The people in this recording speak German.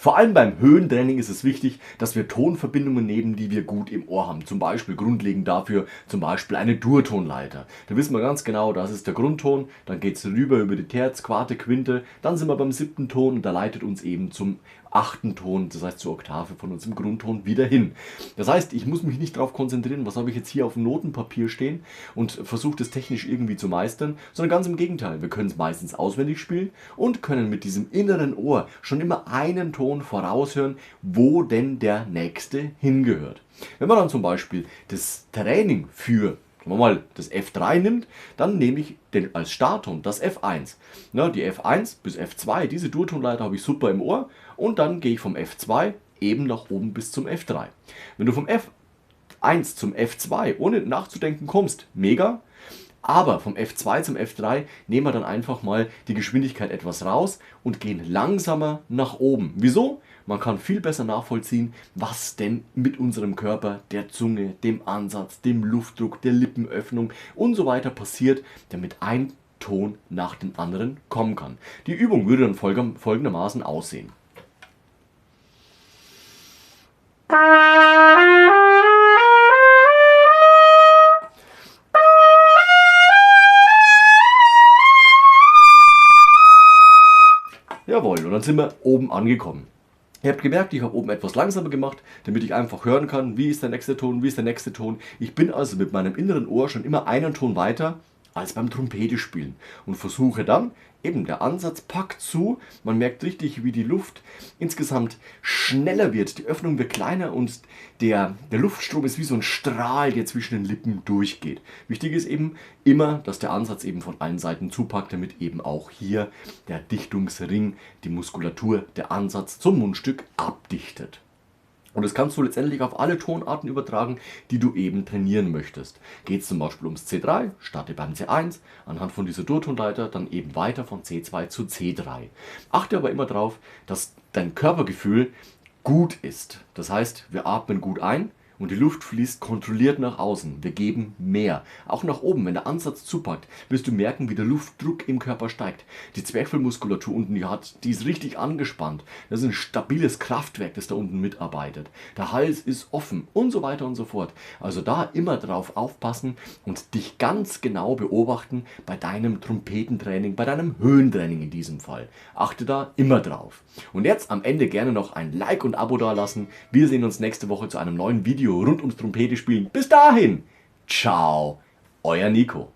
Vor allem beim Höhentraining ist es wichtig, dass wir Tonverbindungen nehmen, die wir gut im Ohr haben. Zum Beispiel grundlegend dafür zum Beispiel eine Durtonleiter. Da wissen wir ganz genau, das ist der Grundton, dann geht es rüber über die Terz, Quarte, Quinte, dann sind wir beim 7. Ton und der leitet uns eben zum 8. Ton, das heißt zur Oktave von unserem Grundton wieder hin. Das heißt, ich muss mich nicht darauf konzentrieren, was habe ich jetzt hier auf dem Notenpapier stehen und versuche das technisch irgendwie zu meistern, sondern ganz im Gegenteil. Wir können es meistens auswendig spielen und können mit diesem inneren Ohr schon immer einen Ton voraushören, wo denn der nächste hingehört. Wenn man dann zum Beispiel das Training für wenn man mal das F3 nimmt, dann nehme ich als Startton das F1. Die F1 bis F2, diese Durtonleiter habe ich super im Ohr und dann gehe ich vom F2 eben nach oben bis zum F3. Wenn du vom F1 zum F2 ohne nachzudenken kommst, mega. Aber vom F2 zum F3 nehmen wir dann einfach mal die Geschwindigkeit etwas raus und gehen langsamer nach oben. Wieso? Man kann viel besser nachvollziehen, was denn mit unserem Körper, der Zunge, dem Ansatz, dem Luftdruck, der Lippenöffnung und so weiter passiert, damit ein Ton nach dem anderen kommen kann. Die Übung würde dann folgendermaßen aussehen. Jawohl, und dann sind wir oben angekommen. Ihr habt gemerkt, ich habe oben etwas langsamer gemacht, damit ich einfach hören kann, wie ist der nächste Ton, wie ist der nächste Ton. Ich bin also mit meinem inneren Ohr schon immer einen Ton weiter als beim Trompete spielen und versuche dann, eben der Ansatz packt zu, man merkt richtig, wie die Luft insgesamt schneller wird, die Öffnung wird kleiner und der Luftstrom ist wie so ein Strahl, der zwischen den Lippen durchgeht. Wichtig ist eben immer, dass der Ansatz eben von allen Seiten zupackt, damit eben auch hier der Dichtungsring, die Muskulatur, der Ansatz zum Mundstück abdichtet. Und das kannst du letztendlich auf alle Tonarten übertragen, die du eben trainieren möchtest. Geht es zum Beispiel ums C3, starte beim C1, anhand von dieser Durtonleiter dann eben weiter von C2 zu C3. Achte aber immer darauf, dass dein Körpergefühl gut ist. Das heißt, wir atmen gut ein und die Luft fließt kontrolliert nach außen. Wir geben mehr. Auch nach oben, wenn der Ansatz zupackt, wirst du merken, wie der Luftdruck im Körper steigt. Die Zwerchfellmuskulatur unten, die ist richtig angespannt. Das ist ein stabiles Kraftwerk, das da unten mitarbeitet. Der Hals ist offen und so weiter und so fort. Also da immer drauf aufpassen und dich ganz genau beobachten bei deinem Trompetentraining, bei deinem Höhentraining in diesem Fall. Achte da immer drauf. Und jetzt am Ende gerne noch ein Like und Abo dalassen. Wir sehen uns nächste Woche zu einem neuen Video rund ums Trompete spielen. Bis dahin, ciao, euer Nico.